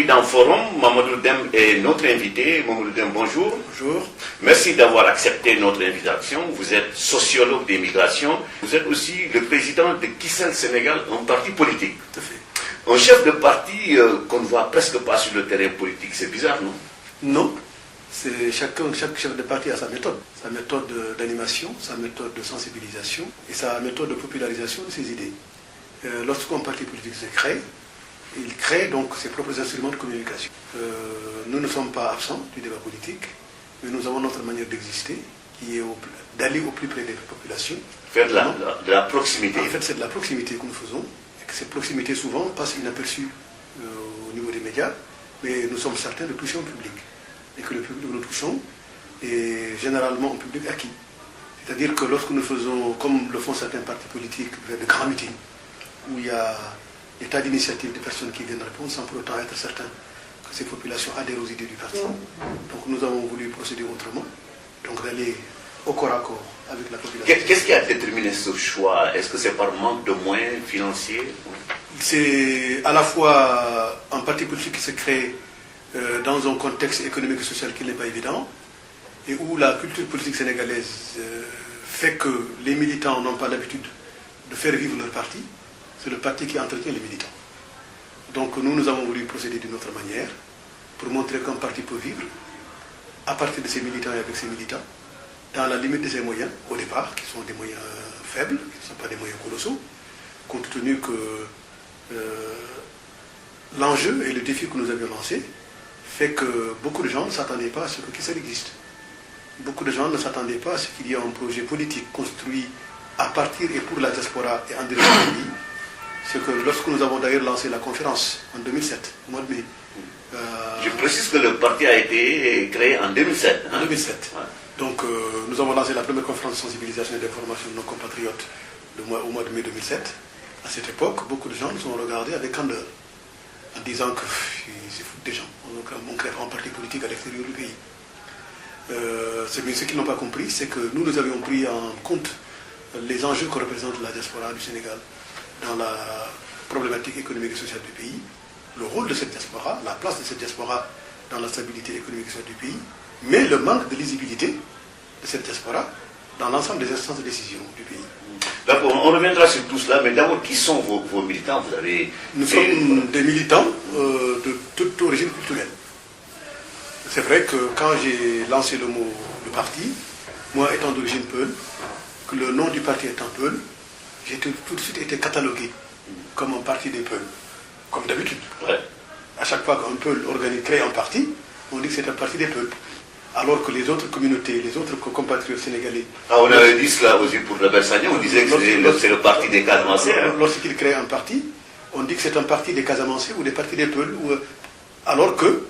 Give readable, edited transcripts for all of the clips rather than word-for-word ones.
Aujourd'hui, dans le forum, Mamadou Dem est notre invité. Mamadou Dem, bonjour. Bonjour. Merci d'avoir accepté notre invitation. Vous êtes sociologue des migrations. Vous êtes aussi le président de Kissel Sénégal, un parti politique. Tout à fait. Un chef de parti qu'on ne voit presque pas sur le terrain politique. C'est bizarre, non? Non. Chaque chef de parti a sa méthode d'animation, sa méthode de sensibilisation et sa méthode de popularisation de ses idées. Lorsqu'un parti politique se crée, il crée donc ses propres instruments de communication. Nous ne sommes pas absents du débat politique, mais nous avons notre manière d'exister, qui est d'aller au plus près des populations. Faire de la proximité. En fait, c'est de la proximité que nous faisons, et que cette proximité souvent passe inaperçue au niveau des médias, mais nous sommes certains de toucher un public. Et que le public que nous touchons est généralement un public acquis. C'est-à-dire que lorsque nous faisons, comme le font certains partis politiques, de grands meetings, où il y a des tas d'initiatives de personnes qui viennent répondre sans pour autant être certains que ces populations adhèrent aux idées du parti. Donc nous avons voulu procéder autrement, donc d'aller au corps à corps avec la population. Qu'est-ce qui a déterminé ce choix? Est-ce que c'est par manque de moyens financiers? C'est à la fois un parti politique qui se crée dans un contexte économique et social qui n'est pas évident, et où la culture politique sénégalaise fait que les militants n'ont pas l'habitude de faire vivre leur parti. C'est le parti qui entretient les militants. Donc nous avons voulu procéder d'une autre manière pour montrer qu'un parti peut vivre à partir de ses militants et avec ses militants, dans la limite de ses moyens, au départ, qui sont des moyens faibles, qui ne sont pas des moyens colossaux, compte tenu que l'enjeu et le défi que nous avions lancé fait que beaucoup de gens ne s'attendaient pas à ce que Kissel existe. Beaucoup de gens ne s'attendaient pas à ce qu'il y ait un projet politique construit à partir et pour la diaspora et en direction du pays. C'est que lorsque nous avons d'ailleurs lancé la conférence en 2007, au mois de mai. Je précise que le parti a été créé en 2007. En 2007. Ouais. Donc nous avons lancé la première conférence de sensibilisation et d'information de nos compatriotes au mois de mai 2007. À cette époque, beaucoup de gens nous ont regardés avec candeur, en disant que c'est foutu des gens. On crée un parti politique à l'extérieur du pays. Ce qu'ils n'ont pas compris, c'est que nous avions pris en compte les enjeux que représente la diaspora du Sénégal dans la problématique économique et sociale du pays, le rôle de cette diaspora, la place de cette diaspora dans la stabilité économique et sociale du pays, mais le manque de lisibilité de cette diaspora dans l'ensemble des instances de décision du pays. D'accord, on reviendra sur tout cela, mais d'abord, qui sont vos militants? Nous sommes des militants de toute origine culturelle. C'est vrai que quand j'ai lancé le mot « le parti », moi étant d'origine peul, que le nom du parti étant peul, j'ai tout de suite été catalogué comme un parti des peuls, comme d'habitude. Ouais. À chaque fois qu'un peul crée un parti, on dit que c'est un parti des peuples. Alors que les autres communautés, les autres compatriotes sénégalais... Ah, on avait dit cela aussi pour le Bersagné, on disait que c'est le parti des Casamancés. Lorsqu'ils créent un parti, on dit que c'est un parti des Casamancés ou des partis des peuls, alors que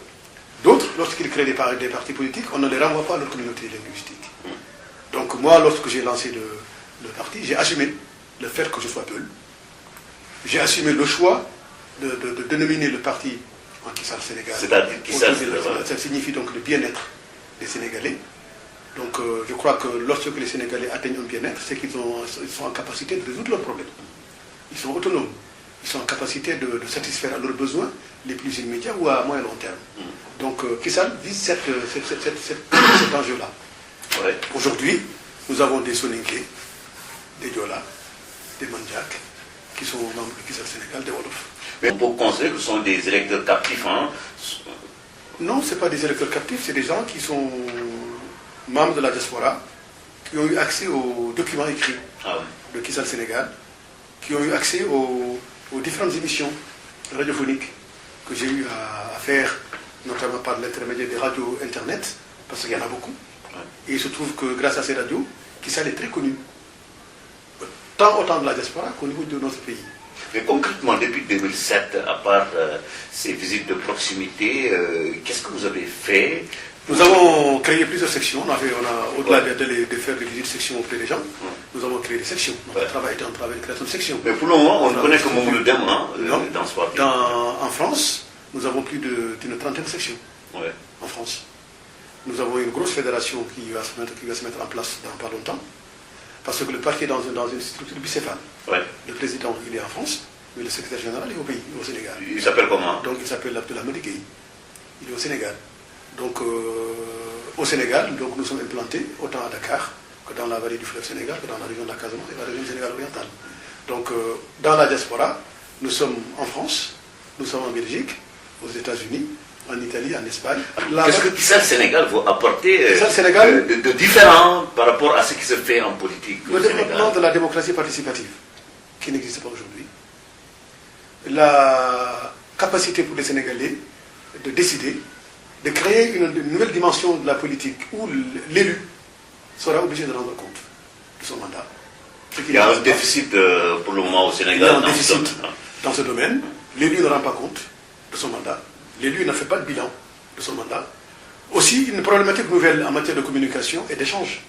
d'autres, lorsqu'ils créent des partis politiques, on ne les renvoie pas à leur communauté linguistique. Donc moi, lorsque j'ai lancé le parti, j'ai assumé le fait que je sois peul. J'ai assumé le choix de dénominer le parti en Kissel Sénégal. C'est-à-dire Kissel, ça signifie donc le bien-être des Sénégalais. Donc je crois que lorsque les Sénégalais atteignent un bien-être, c'est qu'ils sont en capacité de résoudre leurs problèmes. Ils sont autonomes. Ils sont en capacité de satisfaire à leurs besoins les plus immédiats ou à moyen long terme. Donc Kissel vise cet enjeu-là. Ouais. Aujourd'hui, nous avons des Soninké, des Diola, des Mandjak, qui sont membres de Kissel Sénégal, des Wolof. Mais on peut considérer que ce sont des électeurs captifs, hein? Non, ce n'est pas des électeurs captifs, c'est des gens qui sont membres de la diaspora, qui ont eu accès aux documents écrits de Kissel Sénégal, qui ont eu accès aux différentes émissions radiophoniques que j'ai eu à faire, notamment par l'intermédiaire des radios Internet, parce qu'il y en a beaucoup. Et il se trouve que grâce à ces radios, Kissel est très connu, tant autant de la diaspora qu'au niveau de notre pays. Mais concrètement, depuis 2007, à part ces visites de proximité, qu'est-ce que vous avez fait? Nous avons créé plusieurs sections. Au-delà de faire des visites de sections auprès des gens, nous avons créé des sections. Notre travail était un travail de création de sections. Mais pour le moment, on ne connaît que Mamadou Dem dans ce parti. En France, nous avons plus d'une trentaine de sections. Ouais. En France. Nous avons une grosse fédération qui va se mettre en place dans pas longtemps. Parce que le parti est dans une structure bicéphale. Ouais. Le président, il est en France. mais le secrétaire général est au pays, au Sénégal. Il s'appelle comment? Donc il s'appelle Abdoulaye Gueye. Il est au Sénégal. Donc au Sénégal, donc, nous sommes implantés autant à Dakar que dans la vallée du fleuve Sénégal, que dans la région de la Casamance et la région du Sénégal oriental. Donc dans la diaspora, nous sommes en France, nous sommes en Belgique, aux États-Unis, en Italie, en Espagne. Qu'est-ce que Kissa le Sénégal vous apporter de différent par rapport à ce qui se fait en politique au Sénégal? Le développement de la démocratie participative, qui n'existe pas aujourd'hui. La capacité pour les Sénégalais de décider, de créer une nouvelle dimension de la politique où l'élu sera obligé de rendre compte de son mandat. Il y a un déficit pour le moment au Sénégal. Il y a un déficit dans ce domaine. L'élu ne rend pas compte de son mandat. L'élu ne fait pas le bilan de son mandat. Aussi, une problématique nouvelle en matière de communication et d'échange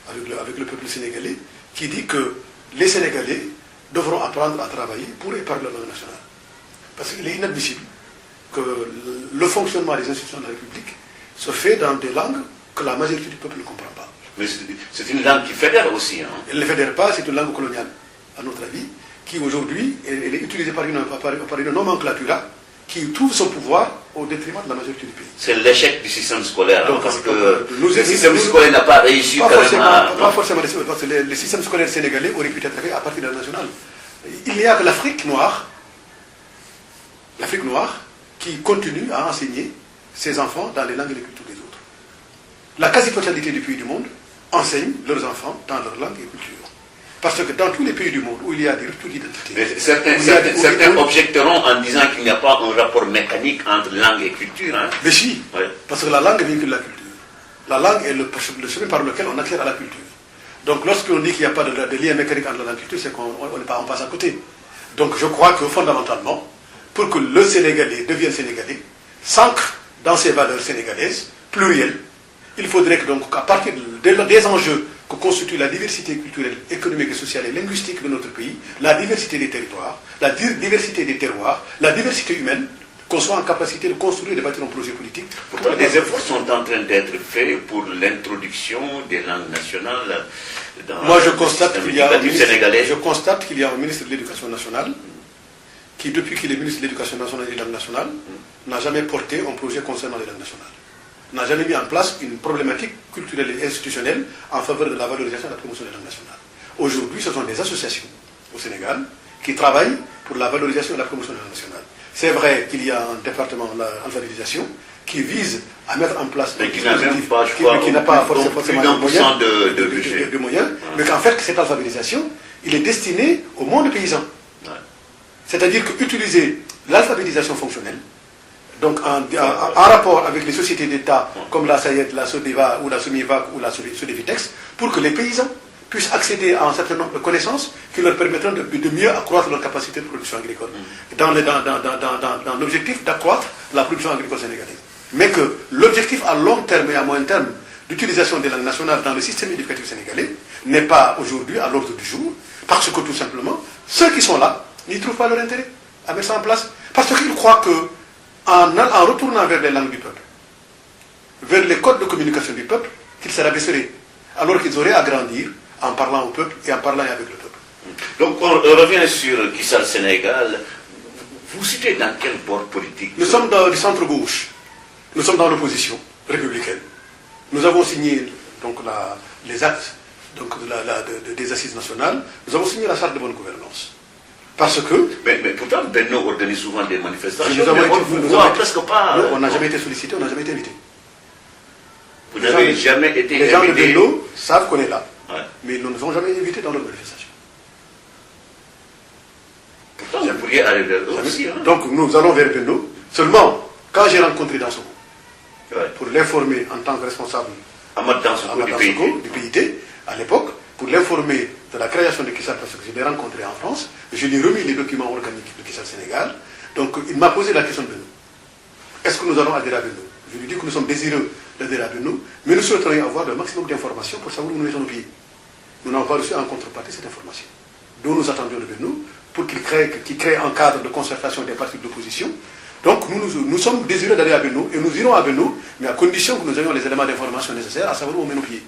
avec le peuple sénégalais qui dit que les Sénégalais devront apprendre à travailler pour et par la langue nationale. Parce qu'il est inadmissible que le fonctionnement des institutions de la République se fait dans des langues que la majorité du peuple ne comprend pas. Mais c'est une langue qui fédère aussi. Hein. Elle ne fédère pas, c'est une langue coloniale, à notre avis, qui aujourd'hui est utilisée par une nomenclature qui trouve son pouvoir au détriment de la majorité du pays. C'est l'échec du système scolaire, donc, parce que le système scolaire n'a pas réussi pas forcément, parce que le système scolaire sénégalais aurait pu être fait à partir de la nationale. Il n'y a que l'Afrique noire, qui continue à enseigner ses enfants dans les langues et les cultures des autres. La quasi-totalité des pays du monde enseignent leurs enfants dans leur langue et culture. Parce que dans tous les pays du monde où il y a des ruptures d'identité... Certains objecteront en disant qu'il n'y a pas un rapport mécanique entre langue et culture. Hein. Mais si, parce que la langue véhicule la culture. La langue est le chemin par lequel on accède à la culture. Donc lorsqu'on dit qu'il n'y a pas de lien mécanique entre la langue et la culture, c'est qu'on passe à côté. Donc je crois que fondamentalement, pour que le Sénégalais devienne Sénégalais, s'ancre dans ses valeurs sénégalaises, plurielles, il faudrait que donc, à partir des enjeux que constitue la diversité culturelle, économique, et sociale et linguistique de notre pays, la diversité des territoires, la diversité des terroirs, la diversité humaine, qu'on soit en capacité de construire et de bâtir un projet politique. Pourquoi des efforts sont en train d'être faits pour l'introduction des langues nationales dans Moi, je constate qu'il y a un ministre de l'Éducation nationale qui, depuis qu'il est ministre de l'Éducation nationale et des langues nationales, n'a jamais porté un projet concernant les langues nationales. N'a jamais mis en place une problématique culturelle et institutionnelle en faveur de la valorisation et de la promotion des langues nationales. Aujourd'hui, ce sont des associations au Sénégal qui travaillent pour la valorisation et la promotion des langues nationales. C'est vrai qu'il y a un département d'alphabétisation qui vise à mettre en place un dispositif qui n'a pas forcément de moyens, mais qu'en fait, cette alphabétisation, il est destiné au monde paysan. C'est-à-dire qu'utiliser l'alphabétisation fonctionnelle, donc en rapport avec les sociétés d'État comme la SAIED, la SODEVA ou la SOMIVAC ou la SODEVITEX, pour que les paysans puissent accéder à un certain nombre de connaissances qui leur permettront de mieux accroître leur capacité de production agricole, dans l'objectif d'accroître la production agricole sénégalaise. Mais que l'objectif à long terme et à moyen terme d'utilisation des langues nationales dans le système éducatif sénégalais n'est pas aujourd'hui à l'ordre du jour, parce que tout simplement, ceux qui sont là n'y trouvent pas leur intérêt à mettre ça en place, parce qu'ils croient que en retournant vers les langues du peuple, vers les codes de communication du peuple, qu'ils se rabaisseraient, alors qu'ils auraient à grandir en parlant au peuple et en parlant avec le peuple. Donc on revient sur Kissa le Sénégal. Vous citez dans quel bord politique? Nous sommes dans le centre-gauche. Nous sommes dans l'opposition républicaine. Nous avons signé donc, les actes donc, des assises nationales. Nous avons signé la charte de bonne gouvernance. Parce que... Mais pourtant, Benno organise souvent des manifestations. Presque pas. Non, on n'a jamais été sollicité, on n'a jamais été invité. Vous n'avez jamais été invité. Les gens de Benno savent qu'on est là. Mais ils ne nous ont jamais invités dans leurs manifestations. Pourtant, vous pourriez aller vers eux aussi. Hein. Donc nous allons vers Benno. Seulement, quand j'ai rencontré Dansoko, pour l'informer en tant que responsable du PIT, à l'époque, pour l'informer de la création de Kissa, parce que je l'ai rencontré en France, je lui ai remis les documents organiques de Kissa Sénégal. Donc il m'a posé la question de Benno. Est-ce que nous allons adhérer à Benno? Je lui dis que nous sommes désireux d'adhérer à Benno, mais nous souhaiterions avoir le maximum d'informations pour savoir où nous mettons nos pieds. Nous n'avons pas reçu en contrepartie cette information. Donc nous attendions de Benno pour qu'il crée un cadre de concertation des partis d'opposition. Donc nous sommes désireux d'aller à Benno et nous irons à Benno, mais à condition que nous ayons les éléments d'information nécessaires à savoir où on met nos pieds.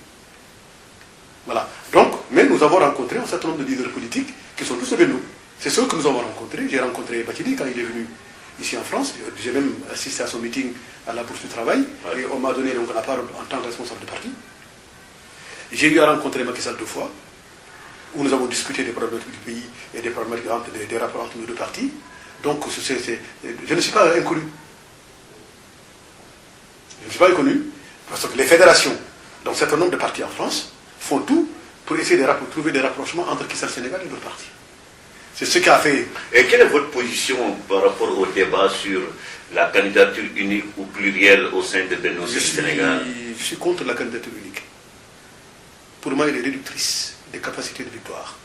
Voilà. Donc, mais nous avons rencontré un certain nombre de leaders politiques qui sont tous de Benno. C'est ceux que nous avons rencontrés. J'ai rencontré Batili quand il est venu ici en France. J'ai même assisté à son meeting à la Bourse du Travail. Ouais. Et on m'a donné donc la parole en tant que responsable de parti. J'ai eu à rencontrer Macky Sall 2 fois, où nous avons discuté des problématiques du pays et des problématiques des rapports entre nos 2 partis. Donc je ne suis pas inconnu. Je ne suis pas inconnu, parce que les fédérations, dans un certain nombre de partis en France, font tout pour essayer de trouver des rapprochements entre Kissa Sénégal et d'autres partis. C'est ce qu'a fait. Et quelle est votre position par rapport au débat sur la candidature unique ou plurielle au sein de Benno Sénégal? Je suis contre la candidature unique. Pour moi, elle est réductrice des capacités de victoire.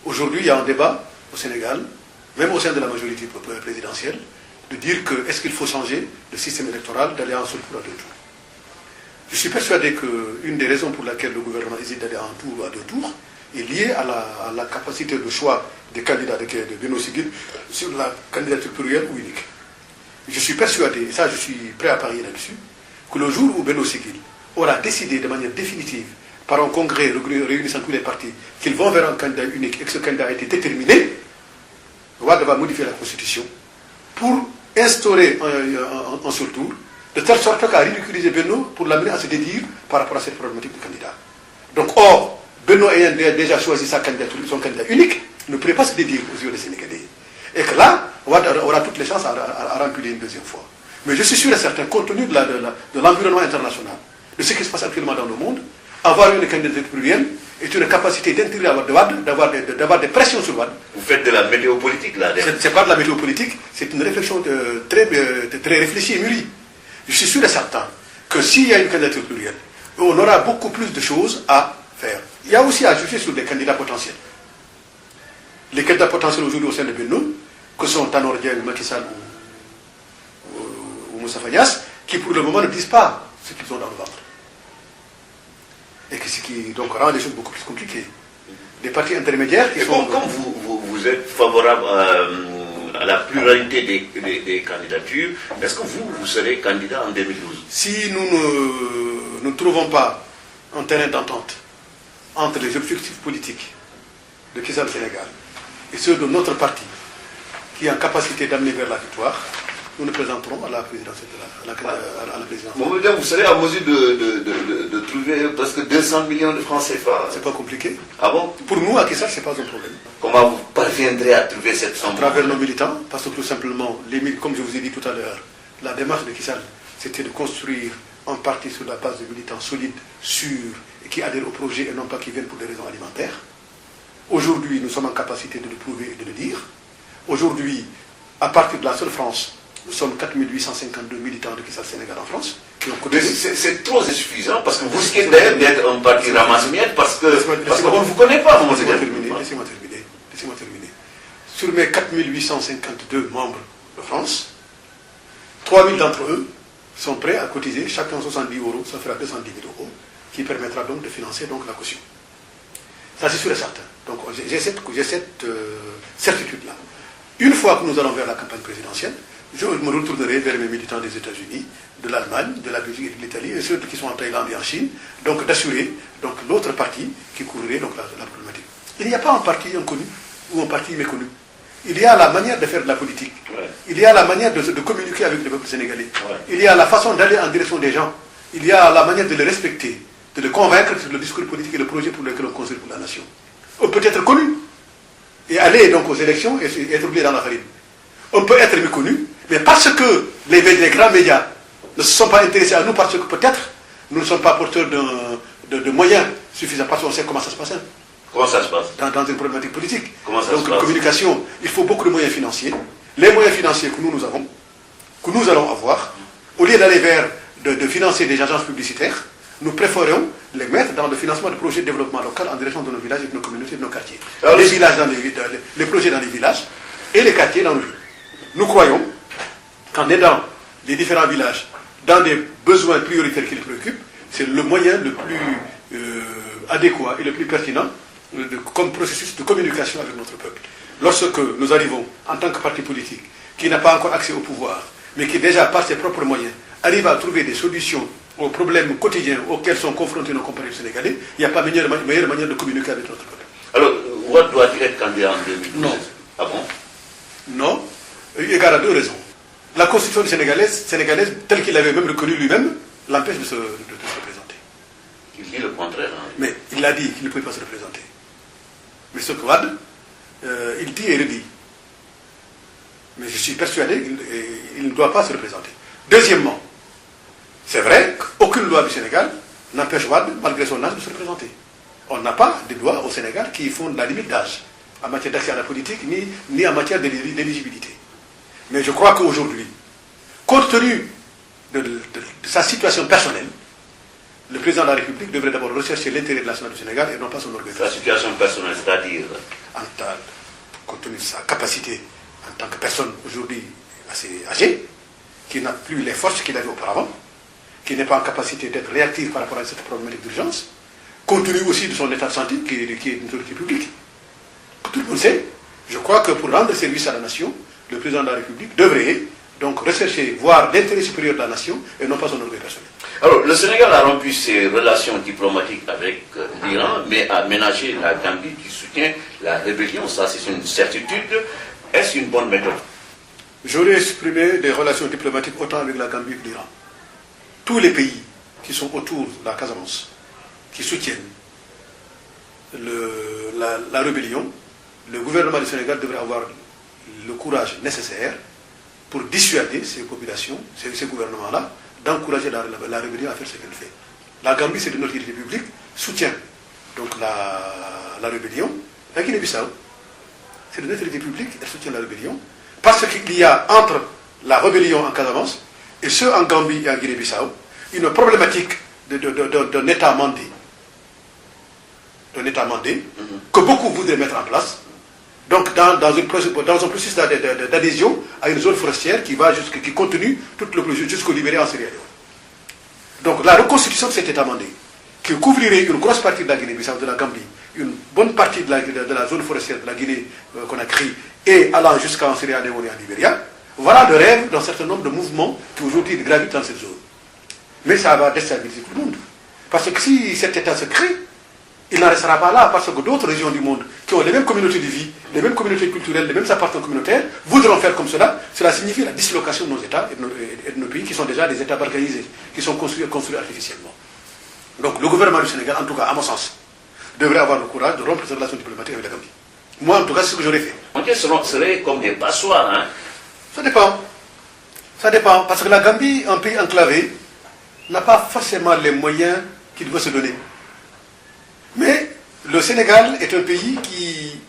Aujourd'hui, il y a un débat au Sénégal, même au sein de la majorité présidentielle, de dire que est-ce qu'il faut changer le système électoral, d'aller en seul tour à 2 tours. Je suis persuadé qu'une des raisons pour laquelle le gouvernement hésite d'aller en tour ou à 2 tours est liée à la capacité de choix des candidats de Benno Sigil sur la candidature plurielle ou unique. Je suis persuadé, et ça je suis prêt à parier là-dessus, que le jour où Benno Sigil aura décidé de manière définitive, par un congrès réunissant tous les partis, qu'ils vont vers un candidat unique et que ce candidat a été déterminé, Wade va modifier la Constitution pour instaurer un seul tour, de telle sorte qu'à ridiculiser Benno pour l'amener à se dédire par rapport à cette problématique de candidat. Donc, or, Benno ayant déjà choisi sa candidature, son candidat unique, ne pourrait pas se dédire aux yeux des Sénégalais. Et que là, Wade aura toutes les chances à remplir une 2e fois. Mais je suis sûr et certain, compte tenu de l'environnement international, de ce qui se passe actuellement dans le monde, avoir une candidature plurielle est une capacité d'intégrer Wade, d'avoir des pressions sur Wade. Vous faites de la météopolitique là. C'est pas de la météopolitique, c'est une réflexion très réfléchie et mûrie. Je suis sûr et certain que s'il y a une candidature plurielle, on aura beaucoup plus de choses à faire. Il y a aussi à juger sur des candidats potentiels. Les candidats potentiels aujourd'hui au sein de Benno, que sont Tanor Dieng, Macky Sall ou Moussa Fayas, qui pour le moment ne disent pas ce qu'ils ont dans le ventre. Et ce qui donc rend les choses beaucoup plus compliquées. Des partis intermédiaires qui sont... Comme vous êtes favorable à la pluralité des candidatures, est-ce que vous serez candidat en 2012? Si nous ne trouvons pas un terrain d'entente entre les objectifs politiques de Kissa le Sénégal et ceux de notre parti, qui est en capacité d'amener vers la victoire, nous nous présenterons à la présidence. Bon, vous serez en mesure de trouver presque 200 millions de francs CFA. C'est pas compliqué. Ah bon? Pour nous, à Kissa, c'est pas un problème. Comment vous parviendrez à trouver cette somme? À travers nos militants, parce que tout simplement, comme je vous ai dit tout à l'heure, la démarche de Kissa, c'était de construire un parti sur la base de militants solides, sûrs, et qui adhèrent au projet et non pas qui viennent pour des raisons alimentaires. Aujourd'hui, nous sommes en capacité de le prouver et de le dire. Aujourd'hui, à partir de la seule France, nous sommes 4852 militants de Kissa Sénégal en France. C'est trop insuffisant parce que vous risquez d'être un parti ramasse-miettes parce qu'on ne vous connaît pas. Laissez-moi terminer. Sur mes 4852 membres de France, 3000 d'entre eux sont prêts à cotiser chacun 70 €, ça fera 210 000 €, qui permettra donc de financer donc la caution. Ça c'est sûr et certain. Donc j'ai cette certitude-là. Une fois que nous allons vers la campagne présidentielle, je me retournerai vers mes militants des États-Unis, de l'Allemagne, de la Belgique et de l'Italie, et ceux qui sont en Thaïlande et en Chine, donc d'assurer l'autre partie qui couvrirait donc la problématique. Il n'y a pas un parti inconnu ou un parti méconnu. Il y a la manière de faire de la politique. Ouais. Il y a la manière de communiquer avec le peuple sénégalais. Ouais. Il y a la façon d'aller en direction des gens. Il y a la manière de les respecter, de les convaincre sur le discours politique et le projet pour lequel on construit pour la nation. On peut être connu et aller donc aux élections et être oublié dans la farine. On peut être méconnu, mais parce que les grands médias ne se sont pas intéressés à nous, parce que peut-être nous ne sommes pas porteurs de moyens suffisants, parce qu'on sait comment ça se passe. Comment ça se passe dans une problématique politique. Comment ça donc se passe? Communication, il faut beaucoup de moyens financiers. Les moyens financiers que nous avons, que nous allons avoir, au lieu d'aller vers de financer des agences publicitaires, nous préférons les mettre dans le financement de projets de développement local en direction de nos villages et de nos communautés, de nos quartiers. Alors, les projets dans les villages et les quartiers dans nos villes. Nous croyons qu'en aidant les différents villages dans des besoins prioritaires qui les préoccupent, c'est le moyen le plus adéquat et le plus pertinent comme processus de communication avec notre peuple. Lorsque nous arrivons en tant que parti politique qui n'a pas encore accès au pouvoir, mais qui déjà par ses propres moyens arrive à trouver des solutions aux problèmes quotidiens auxquels sont confrontés nos compatriotes sénégalais, il n'y a pas meilleure manière de communiquer avec notre peuple. Alors, doit-il être candidat en 2012? Non. Ah bon? Non, eu égard à deux raisons. La constitution sénégalaise, telle qu'il l'avait même reconnue lui-même, l'empêche de se représenter. Il dit le contraire. Hein. Mais il a dit qu'il ne pouvait pas se représenter. Mais ce Wade, il dit et redit. Mais je suis persuadé qu'il ne doit pas se représenter. Deuxièmement, c'est vrai qu'aucune loi du Sénégal n'empêche Wade, malgré son âge, de se représenter. On n'a pas de loi au Sénégal qui font la limite d'âge en matière d'accès à la politique, ni en matière d'éligibilité. Mais je crois qu'aujourd'hui, compte tenu de sa situation personnelle, le président de la République devrait d'abord rechercher l'intérêt national du Sénégal et non pas son organisation. Sa situation personnelle, c'est-à-dire compte tenu de sa capacité en tant que personne aujourd'hui assez âgée, qui n'a plus les forces qu'il avait auparavant, qui n'est pas en capacité d'être réactif par rapport à cette problématique d'urgence, compte tenu aussi de son état de santé, qui est une autorité publique. Tout le monde sait, je crois que pour rendre service à la nation, le président de la République devrait donc rechercher, voir l'intérêt supérieur de la nation et non pas son orgueil personnel. Alors, le Sénégal a rompu ses relations diplomatiques avec l'Iran, mais a ménagé la Gambie qui soutient la rébellion. Ça, c'est une certitude. Est-ce une bonne méthode? J'aurais exprimé des relations diplomatiques autant avec la Gambie que l'Iran. Tous les pays qui sont autour de la Casamance, qui soutiennent la rébellion, le gouvernement du Sénégal devrait avoir le courage nécessaire pour dissuader ces populations, ces gouvernements-là, d'encourager la rébellion à faire ce qu'elle fait. La Gambie, c'est une autorité publique, soutient donc la rébellion. La Guinée-Bissau, c'est une autorité publique, elle soutient la rébellion, parce qu'il y a entre la rébellion en Casamance et ceux en Gambie et en Guinée-Bissau une problématique d'un État mandé. Que beaucoup voudraient mettre en place. Donc dans un processus d'adhésion à une zone forestière qui continue tout le processus jusqu'au Libéria en Sierra Leone. Donc la reconstitution de cet État mandé, qui couvrirait une grosse partie de la Guinée-Bissau, de la Gambie, une bonne partie de la zone forestière de la Guinée-Conakry et allant jusqu'en Sierra Leone et en Libéria, voilà le rêve d'un certain nombre de mouvements qui aujourd'hui gravitent dans cette zone. Mais ça va déstabiliser tout le monde. Parce que si cet État se crée, il n'en restera pas là, parce que d'autres régions du monde qui ont les mêmes communautés de vie, les mêmes communautés culturelles, les mêmes appartenances communautaires, voudront faire comme cela. Cela signifie la dislocation de nos États et de nos pays qui sont déjà des États balkanisés, qui sont construits artificiellement. Donc le gouvernement du Sénégal, en tout cas à mon sens, devrait avoir le courage de rompre ses relations diplomatiques avec la Gambie. Moi, en tout cas, c'est ce que j'aurais fait. On serait comme des passoires, hein? Ça dépend. Ça dépend, parce que la Gambie, un pays enclavé, n'a pas forcément les moyens qu'il doit se donner. Mais le Sénégal est un pays qui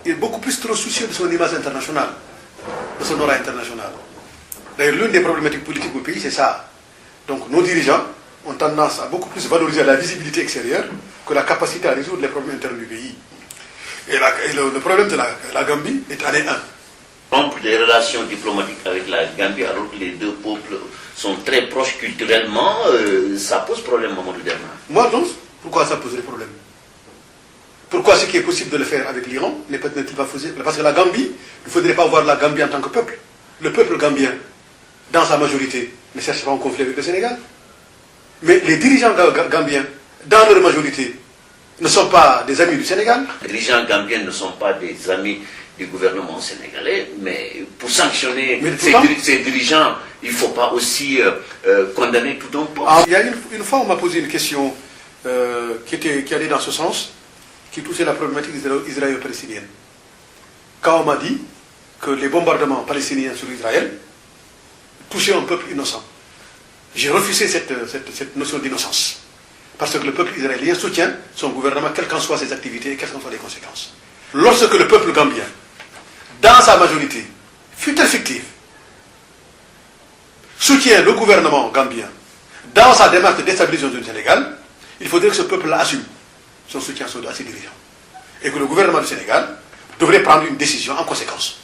est beaucoup plus trop soucieux de son image internationale, de son aura internationale. D'ailleurs, l'une des problématiques politiques au pays, c'est ça. Donc nos dirigeants ont tendance à beaucoup plus valoriser la visibilité extérieure que la capacité à résoudre les problèmes internes du pays. Et le problème de la Gambie est année 1. Rompre des relations diplomatiques avec la Gambie alors que les deux peuples sont très proches culturellement, ça pose problème, Mamadou Derna. Moi, donc, pourquoi ça poserait problème? Pourquoi ce qui est possible de le faire avec l'Iran n'est-il pas faisable? Parce que la Gambie, il ne faudrait pas voir la Gambie en tant que peuple. Le peuple gambien, dans sa majorité, ne cherche pas un conflit avec le Sénégal. Mais les dirigeants gambiens, dans leur majorité, ne sont pas des amis du Sénégal. Les dirigeants gambiens ne sont pas des amis du gouvernement sénégalais, mais pour sanctionner ces dirigeants, il ne faut pas aussi condamner tout un peuple. Il y a une fois, on m'a posé une question qui allait dans ce sens, qui touchait la problématique israélo-palestinienne. Quand on m'a dit que les bombardements palestiniens sur Israël touchaient un peuple innocent, j'ai refusé cette notion d'innocence. Parce que le peuple israélien soutient son gouvernement, quelles qu'en soient ses activités et quelles qu'en soient les conséquences. Lorsque le peuple gambien, dans sa majorité, fut-elle fictive, soutient le gouvernement gambien dans sa démarche de déstabilisation du Sénégal, il faudrait que ce peuple assume son soutien à ses dirigeants. Et que le gouvernement du Sénégal devrait prendre une décision en conséquence.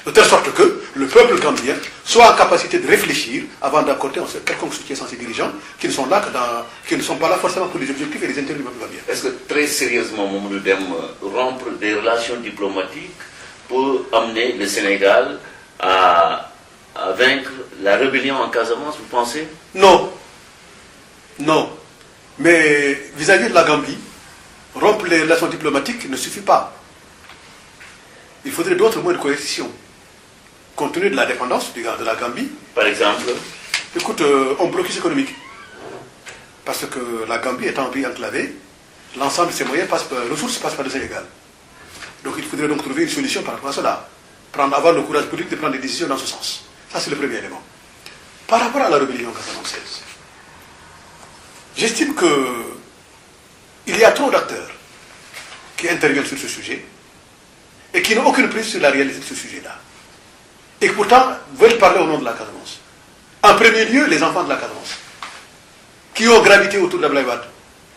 De telle sorte que le peuple gambien soit en capacité de réfléchir avant d'accorder quelconque soutien à ses dirigeants qui ne sont pas là forcément pour les objectifs et les intérêts du peuple gambien. Est-ce que très sérieusement, Mamadou Dem, rompre des relations diplomatiques pour amener le Sénégal à vaincre la rébellion en Casamance, vous pensez? Non. Non. Mais vis-à-vis de la Gambie, rompre les relations diplomatiques ne suffit pas. Il faudrait d'autres moyens de coercition. Compte tenu de la dépendance de la Gambie. Par exemple? Écoute, on blocus économique. Parce que la Gambie étant un pays enclavé, l'ensemble de ses moyens ressources passent par le Sénégal. Donc il faudrait donc trouver une solution par rapport à cela. Avoir le courage politique de prendre des décisions dans ce sens. Ça, c'est le premier élément. Par rapport à la rébellion casamançaise, j'estime qu'il y a trop d'acteurs qui interviennent sur ce sujet et qui n'ont aucune prise sur la réalité de ce sujet-là. Et qui pourtant veulent parler au nom de la Casamance. En premier lieu, les enfants de la Casamance, qui ont gravité autour d'Abdoulaye Wade,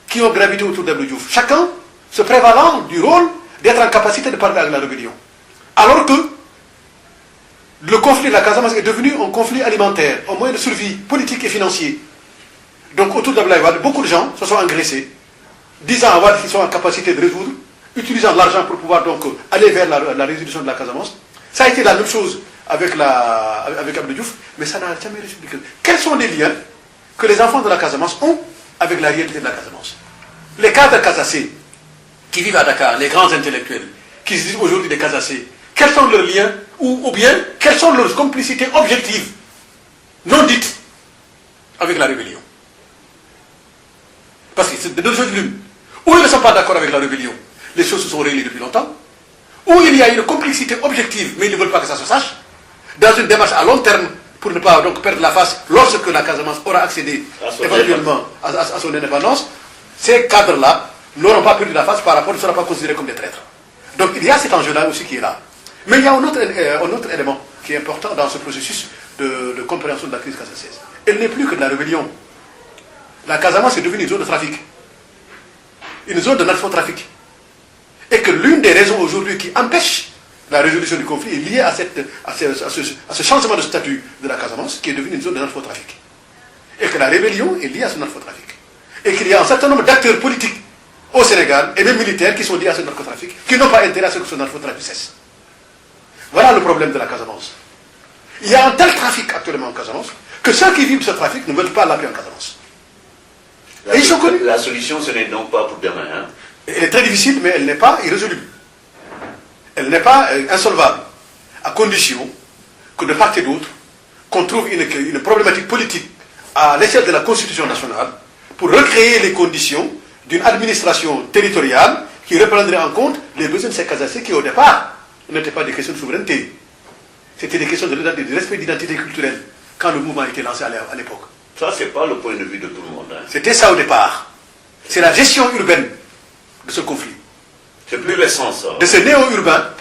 qui ont gravité autour d'Abdou Diouf, chacun se prévalant du rôle d'être en capacité de parler avec la rébellion. Alors que le conflit de la Casamance est devenu un conflit alimentaire, un moyen de survie politique et financier. Donc autour d'Abdoulaye Wade, beaucoup de gens se sont engraissés, disant à Wade qu'ils sont en capacité de résoudre, utilisant l'argent pour pouvoir donc aller vers la résolution de la Casamance. Ça a été la même chose avec Abdou Diouf, mais ça n'a jamais réussi. Quels sont les liens que les enfants de la Casamance ont avec la réalité de la Casamance? Les cadres casacés qui vivent à Dakar, les grands intellectuels, qui se disent aujourd'hui des casacés, quels sont leurs liens, ou bien quelles sont leurs complicités objectives, non dites, avec la rébellion? Parce que c'est de deux choses l'une. Ou ils ne sont pas d'accord avec la rébellion, les choses se sont réglées depuis longtemps, ou il y a une complicité objective, mais ils ne veulent pas que ça se sache, dans une démarche à long terme, pour ne pas donc perdre la face lorsque la Casamance aura accédé éventuellement à son indépendance. Ces cadres-là n'auront pas perdu la face par rapport, ne seront pas considérés comme des traîtres. Donc il y a cet enjeu-là aussi qui est là. Mais il y a un autre élément qui est important dans ce processus de compréhension de la crise casamançaise. Elle n'est plus que de la rébellion. La Casamance est devenue une zone de trafic. Une zone de narcotrafic. Et que l'une des raisons aujourd'hui qui empêche la résolution du conflit est liée à ce changement de statut de la Casamance qui est devenue une zone de narcotrafic. Et que la rébellion est liée à ce narcotrafic. Et qu'il y a un certain nombre d'acteurs politiques au Sénégal et même militaires qui sont liés à ce narcotrafic, qui n'ont pas intérêt à ce que ce narcotrafic cesse. Voilà le problème de la Casamance. Il y a un tel trafic actuellement en Casamance que ceux qui vivent ce trafic ne veulent pas la paix en Casamance. Et ils sont connus. La solution, ce n'est donc pas pour demain. Hein? Elle est très difficile, mais elle n'est pas irrésoluble. Elle n'est pas insolvable, à condition que de part et d'autre, qu'on trouve une problématique politique à l'échelle de la Constitution nationale pour recréer les conditions d'une administration territoriale qui reprendrait en compte les besoins de ces Casacés qui, au départ, n'étaient pas des questions de souveraineté. C'était des questions de respect d'identité culturelle quand le mouvement a été lancé à l'époque. Ça, ce n'est pas le point de vue de tout le monde. Hein. C'était ça au départ. C'est la gestion urbaine de ce conflit. C'est plus récent, ça. De ce néo-urbain,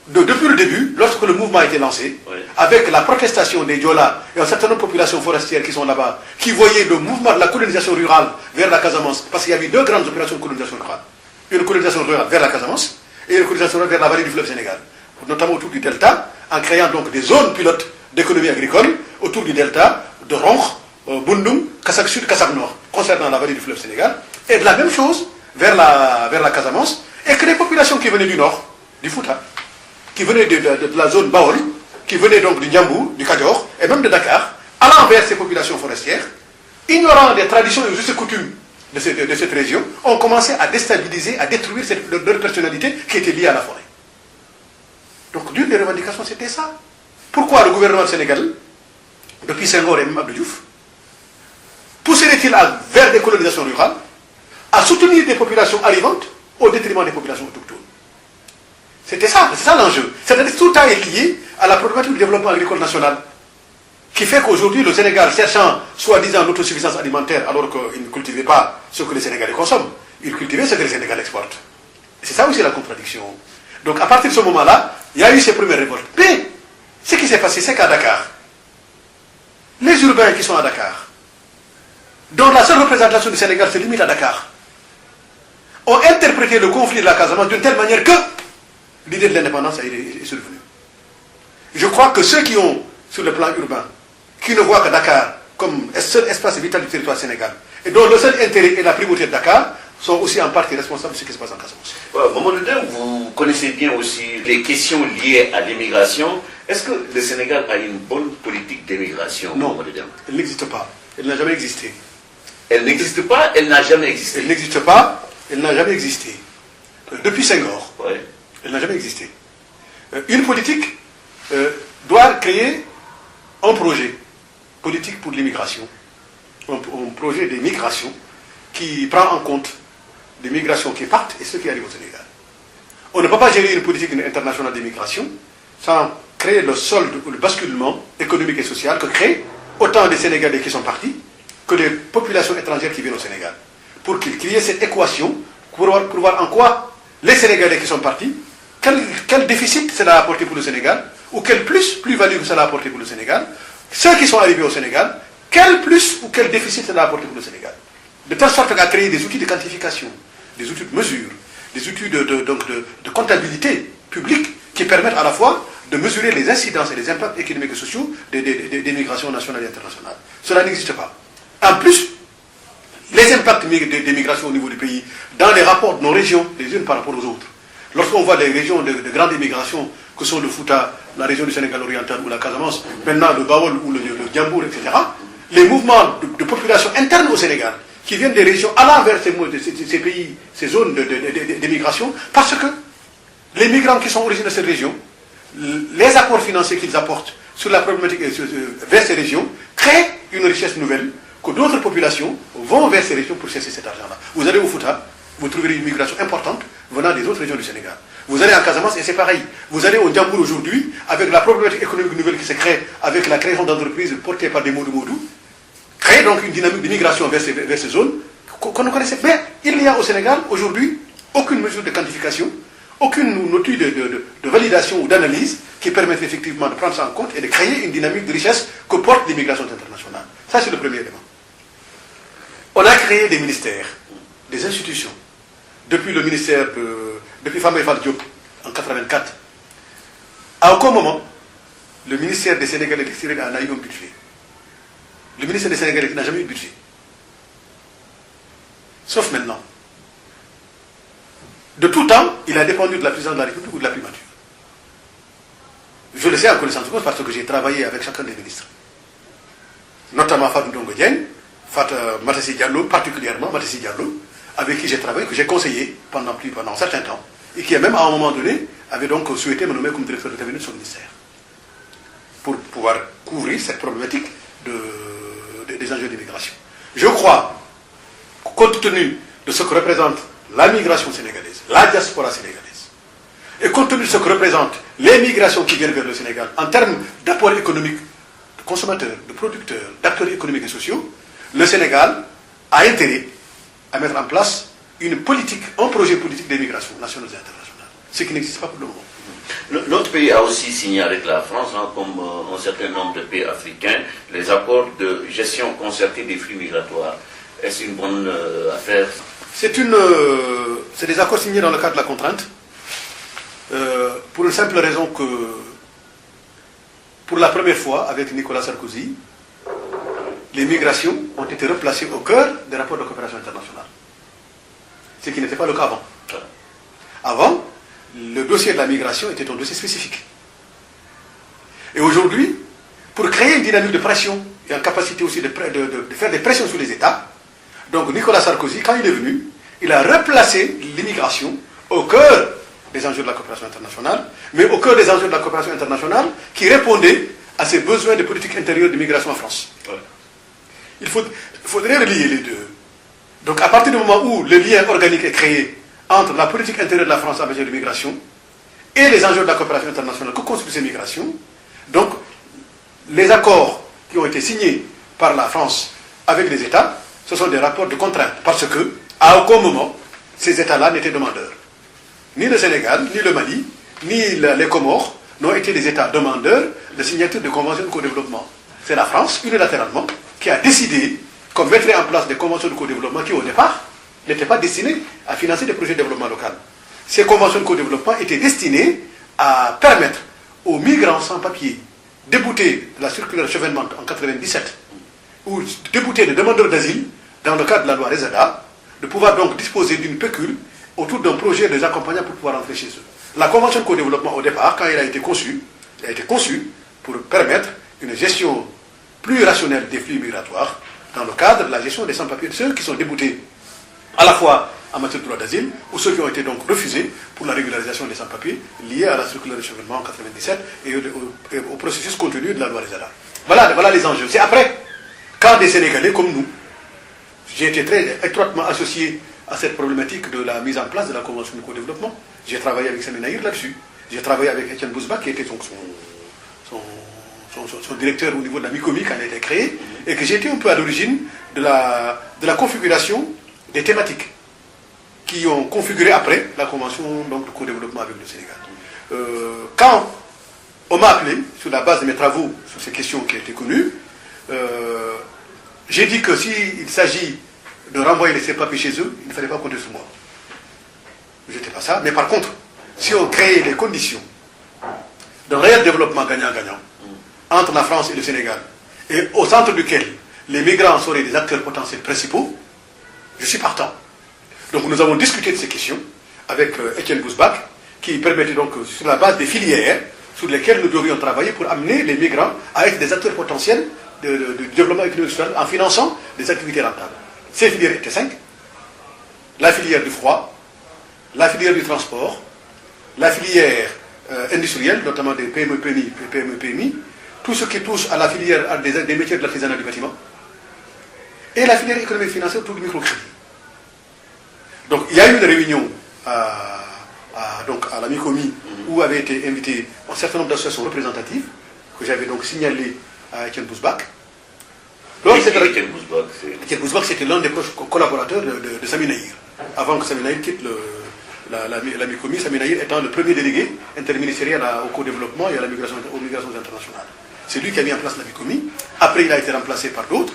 depuis le début, lorsque le mouvement a été lancé, oui, avec la protestation des Diola et un certain nombre de populations forestières qui sont là-bas, qui voyaient le mouvement de la colonisation rurale vers la Casamance, parce qu'il y avait deux grandes opérations de colonisation rurale. Une colonisation rurale vers la Casamance et une colonisation rurale vers la vallée du fleuve Sénégal, notamment autour du delta, en créant donc des zones pilotes d'économie agricole autour du delta, de Ronch, Bundung, Kassak Sud, Kassak Nord, concernant la vallée du fleuve Sénégal, et de la même chose vers la Casamance, et que les populations qui venaient du nord, du Fouta, qui venaient de la zone Baol, qui venaient donc du Niambou, du Kadior, et même de Dakar, allant vers ces populations forestières, ignorant des traditions et des us coutumes de cette région, ont commencé à déstabiliser, à détruire leur personnalité qui était liée à la forêt. Donc l'une des revendications, c'était ça. Pourquoi le gouvernement sénégalais, depuis Senghor et même Abdou Diouf, pousserait-il vers des colonisations rurales, à soutenir des populations arrivantes au détriment des populations autochtones? C'était ça, c'est ça l'enjeu. C'est-à-dire que tout ça est lié à la problématique du développement agricole national, qui fait qu'aujourd'hui, le Sénégal, cherchant soi-disant l'autosuffisance alimentaire, alors qu'il ne cultivait pas ce que les Sénégalais consomment, il cultivait ce que les Sénégalais exportent. C'est ça aussi la contradiction. Donc à partir de ce moment-là, il y a eu ces premières révoltes. Mais ce qui s'est passé, c'est qu'à Dakar, les urbains qui sont à Dakar, dont la seule représentation du Sénégal se limite à Dakar, ont interprété le conflit de la Casamance d'une telle manière que l'idée de l'indépendance est survenue. Je crois que ceux qui ont, sur le plan urbain, qui ne voient que Dakar comme seul espace vital du territoire sénégal, et dont le seul intérêt est la primauté de Dakar, sont aussi en partie responsables de ce qui se passe en Casamance. Mamadou Deme, vous connaissez bien aussi les questions liées à l'immigration. Est-ce que le Sénégal a une bonne politique d'immigration? Non, elle n'existe pas. Elle n'a jamais existé. Elle n'existe pas, elle n'a jamais existé. Elle n'existe pas. elle n'a jamais existé. Depuis Senghor, Ouais. elle n'a jamais existé. Une politique doit créer un projet politique pour l'immigration, un projet de migration qui prend en compte les migrations qui partent et ceux qui arrivent au Sénégal. On ne peut pas gérer une politique internationale d'immigration sans créer le solde ou le basculement économique et social que créent autant des Sénégalais qui sont partis que des populations étrangères qui viennent au Sénégal. Pour qu'il y ait cette équation, pour voir en quoi les Sénégalais qui sont partis, quel déficit cela a apporté pour le Sénégal, ou quel plus-value cela a apporté pour le Sénégal, ceux qui sont arrivés au Sénégal, quel plus ou quel déficit cela a apporté pour le Sénégal. De telle sorte qu'à créer des outils de quantification, des outils de mesure, des outils de comptabilité publique qui permettent à la fois de mesurer les incidences et les impacts économiques et sociaux des migrations nationales et internationales. Cela n'existe pas. En plus, les impacts des migrations au niveau du pays, dans les rapports de nos régions, les unes par rapport aux autres. Lorsqu'on voit les régions de grande immigration, que sont le Fouta, la région du Sénégal oriental ou la Casamance, maintenant le Baol ou le Diambour, etc., les mouvements de population interne au Sénégal, qui viennent des régions allant vers ces pays, ces zones d'immigration, parce que les migrants qui sont originaires de ces régions, les apports financiers qu'ils apportent sur la problématique vers ces régions, créent une richesse nouvelle que d'autres populations vont vers ces régions pour chercher cet argent-là. Vous allez au Fouta, vous trouverez une migration importante venant des autres régions du Sénégal. Vous allez en Casamance et c'est pareil. Vous allez au Diambour aujourd'hui, avec la problématique économique nouvelle qui se crée, avec la création d'entreprises portées par des Modou-Modou, créer donc une dynamique d'immigration vers ces zones qu'on ne connaissait pas. Mais il n'y a au Sénégal aujourd'hui aucune mesure de quantification, aucune outil de validation ou d'analyse qui permette effectivement de prendre ça en compte et de créer une dynamique de richesse que porte l'immigration internationale. Ça, c'est le premier élément. On a créé des ministères, des institutions, depuis le ministère depuis Famé Fall Diop en 1984. À aucun moment, le ministère des Sénégalais de l'extérieur n'a eu un budget. Le ministère des Sénégalais n'a jamais eu de budget. Sauf maintenant. De tout temps, il a dépendu de la présidence de la République ou de la primature. Je le sais en connaissance de cause parce que j'ai travaillé avec chacun des ministres. Notamment Fatou Ndongo Dieng, Matassi Diallo, particulièrement Matassi Diallo, avec qui j'ai travaillé, que j'ai conseillé pendant un certain temps, et qui, même à un moment donné, avait donc souhaité me nommer comme directeur de cabinet de son ministère, pour pouvoir couvrir cette problématique des enjeux d'immigration. Je crois, compte tenu de ce que représente la migration sénégalaise, la diaspora sénégalaise, et compte tenu de ce que représentent les migrations qui viennent vers le Sénégal, en termes d'apport économique, de consommateurs, de producteurs, d'acteurs économiques et sociaux, le Sénégal a intérêt à mettre en place un projet politique d'immigration nationale et internationale, ce qui n'existe pas pour le moment. Notre pays a aussi signé avec la France, comme un certain nombre de pays africains, les accords de gestion concertée des flux migratoires. Est-ce une bonne affaire? C'est des accords signés dans le cadre de la contrainte, pour une simple raison que, pour la première fois, avec Nicolas Sarkozy, les migrations ont été replacées au cœur des rapports de coopération internationale. Ce qui n'était pas le cas avant. Avant, le dossier de la migration était un dossier spécifique. Et aujourd'hui, pour créer une dynamique de pression et en capacité aussi de faire des pressions sur les États, donc Nicolas Sarkozy, quand il est venu, il a replacé l'immigration au cœur des enjeux de la coopération internationale, mais au cœur des enjeux de la coopération internationale qui répondaient à ses besoins de politique intérieure d'immigration en France. Ouais. Il faudrait relier les deux. Donc à partir du moment où le lien organique est créé entre la politique intérieure de la France en matière de migration et les enjeux de la coopération internationale que constituent ces migrations, donc les accords qui ont été signés par la France avec les États, ce sont des rapports de contrainte, parce que à aucun moment ces États-là n'étaient demandeurs. Ni le Sénégal, ni le Mali, ni les Comores n'ont été des États demandeurs de signature de conventions de co-développement. C'est la France, unilatéralement, qui a décidé qu'on mettrait en place des conventions de co-développement qui, au départ, n'étaient pas destinées à financer des projets de développement local. Ces conventions de co-développement étaient destinées à permettre aux migrants sans papier, déboutés de la circulaire Chevènement en 1997, ou déboutés de demandeurs d'asile, dans le cadre de la loi Rezada, de pouvoir donc disposer d'une pécule autour d'un projet de les accompagnant pour pouvoir rentrer chez eux. La convention de co-développement, au départ, quand elle a été conçue pour permettre une gestion plus rationnelle des flux migratoires dans le cadre de la gestion des sans-papiers, de ceux qui sont déboutés à la fois en matière de droit d'asile, ou ceux qui ont été donc refusés pour la régularisation des sans-papiers liés à la circulaire de chevènement en 1997 et au processus contenu de la loi Rizala. Voilà les enjeux. C'est après, quand des Sénégalais comme nous, j'ai été très étroitement associé à cette problématique de la mise en place de la Convention de co-développement. J'ai travaillé avec Sami Nahir là-dessus. J'ai travaillé avec Etienne Bouzbak, qui était son directeur au niveau de la MICOMI quand elle a été créée, et que j'ai été un peu à l'origine de la configuration des thématiques qui ont configuré après la Convention donc, de co-développement avec le Sénégal. Quand on m'a appelé, sur la base de mes travaux sur ces questions qui étaient connues, j'ai dit que s'il s'agit de renvoyer les sans-papiers chez eux, il ne fallait pas compter sur moi. Je n'étais pas ça, mais par contre, si on créait les conditions d'un réel développement gagnant-gagnant entre la France et le Sénégal, et au centre duquel les migrants seraient des acteurs potentiels principaux, je suis partant. Donc nous avons discuté de ces questions avec Etienne Bouzbak, qui permettait donc, sur la base des filières sur lesquelles nous devions travailler pour amener les migrants à être des acteurs potentiels du développement économique et social en finançant des activités rentables. Ces filières étaient 5. La filière du froid, la filière du transport, la filière industrielle, notamment des PME, PMI, tout ce qui touche à la filière des métiers de l'artisanat du bâtiment, et la filière économique et financière autour du microcrédit. Donc il y a eu une réunion à la MICOMI où avaient été invités un certain nombre d'associations représentatives que j'avais donc signalé à Etienne Bouzbak. Etienne Bouzbak, c'était l'un des collaborateurs de Sami Nahir, avant que Sami Nahir quitte la MICOMI, Sami Nahir étant le premier délégué interministériel au co-développement et aux migrations internationales. C'est lui qui a mis en place la MICOMI. Après, il a été remplacé par d'autres.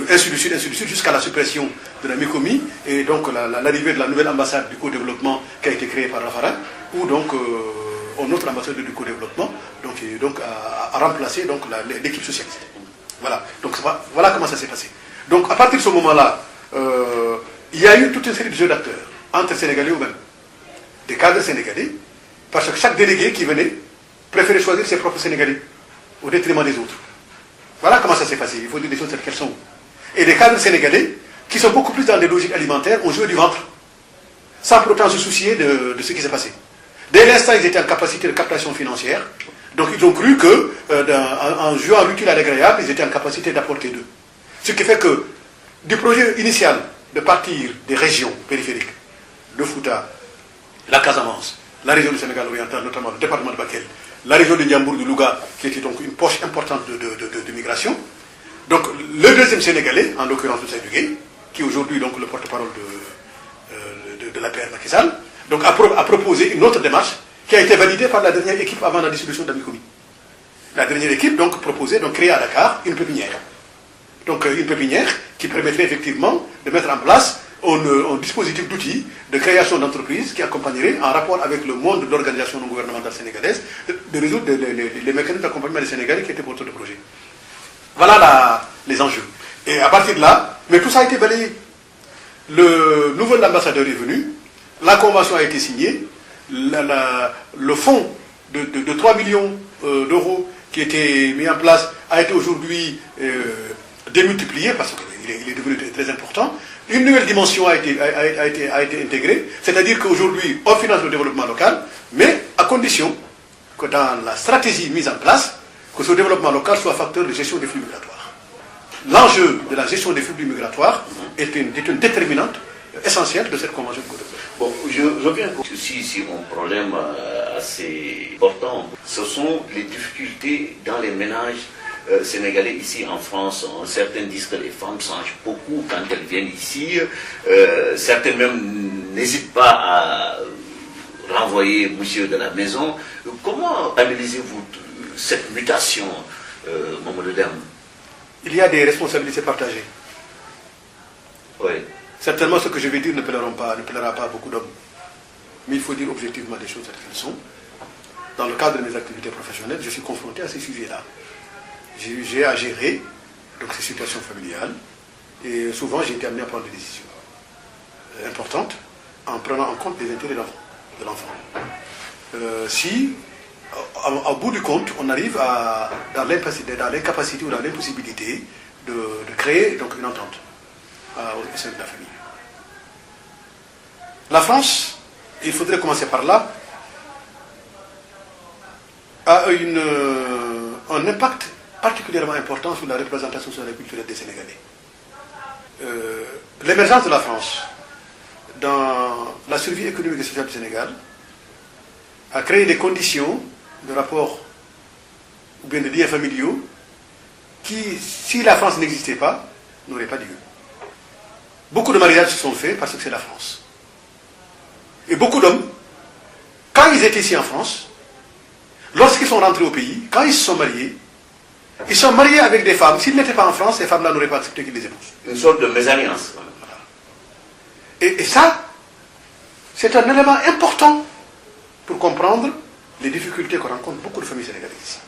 Ainsi de suite, jusqu'à la suppression de la MICOMI et donc l'arrivée de la nouvelle ambassade du co-développement qui a été créée par Raffarin, où donc un autre ambassadeur du co-développement a remplacé l'équipe socialiste. Voilà, donc voilà comment ça s'est passé. Donc à partir de ce moment-là, il y a eu toute une série de jeux d'acteurs, entre Sénégalais eux-mêmes, des cadres sénégalais, parce que chaque délégué qui venait préférait choisir ses propres Sénégalais au détriment des autres. Voilà comment ça s'est passé, il faut dire des choses telles qu'elles sont. Et des cadres sénégalais, qui sont beaucoup plus dans des logiques alimentaires, ont joué du ventre, sans pour autant se soucier de ce qui s'est passé. Dès l'instant, ils étaient en capacité de captation financière, donc ils ont cru que, en jouant l'utile à l'agréable, ils étaient en capacité d'apporter d'eux. Ce qui fait que, du projet initial de partir des régions périphériques, le Fouta, la Casamance, la région du Sénégal oriental, notamment le département de Bakel, la région de Ndiambour, de Louga, qui était donc une poche importante de migration. Donc le deuxième Sénégalais, en l'occurrence le Seydou Gueye, qui est aujourd'hui donc le porte-parole de la PR Macky Sall, donc a proposé une autre démarche qui a été validée par la dernière équipe avant la dissolution de la MICOMI. La dernière équipe donc proposait donc créer à Dakar une pépinière. Donc une pépinière qui permettrait effectivement de mettre en place un dispositif d'outils de création d'entreprises qui accompagnerait, en rapport avec le monde de l'organisation non gouvernementale sénégalaise, de résoudre les mécanismes d'accompagnement des Sénégalais qui étaient porteurs de projet. Voilà les enjeux. Et à partir de là, mais tout ça a été balayé. Le nouvel ambassadeur est venu, la convention a été signée, le fonds de 3 millions d'euros qui était mis en place a été aujourd'hui démultiplié parce qu'il est devenu très important. Une nouvelle dimension a été intégrée, c'est-à-dire qu'aujourd'hui, on finance le développement local, mais à condition que dans la stratégie mise en place, que ce développement local soit facteur de gestion des flux migratoires. L'enjeu de la gestion des flux migratoires est une déterminante essentielle de cette convention de co-développement. Bon, je viens si un problème assez important, ce sont les difficultés dans les ménages sénégalais ici en France. Certains disent que les femmes changent beaucoup quand elles viennent ici. Certains même n'hésitent pas à renvoyer monsieur de la maison. Comment analysez-vous cette mutation, Mamadou Deme? Il y a des responsabilités partagées. Oui. Certainement, ce que je vais dire ne plaira pas à beaucoup d'hommes. Mais il faut dire objectivement des choses telles qu'elles sont. Dans le cadre de mes activités professionnelles, je suis confronté à ces sujets-là. J'ai à gérer donc, ces situations familiales et souvent j'ai été amené à prendre des décisions importantes en prenant en compte les intérêts de l'enfant. Si, au bout du compte, on arrive dans l'incapacité ou dans l'impossibilité de créer donc, une entente au sein de la famille. La France, il faudrait commencer par là, a un impact particulièrement important sur la représentation sociale et culturelle des Sénégalais. L'émergence de la France dans la survie économique et sociale du Sénégal a créé des conditions de rapport ou bien de liens familiaux qui, si la France n'existait pas, n'auraient pas lieu. Beaucoup de mariages se sont faits parce que c'est la France. Et beaucoup d'hommes, quand ils étaient ici en France, lorsqu'ils sont rentrés au pays, quand ils se sont mariés, ils sont mariés avec des femmes. S'ils n'étaient pas en France, ces femmes-là n'auraient pas accepté qu'ils les épousent. Une sorte de mésalliance. Voilà. Et ça, c'est un élément important pour comprendre les difficultés que rencontrent beaucoup de familles sénégalaises ici.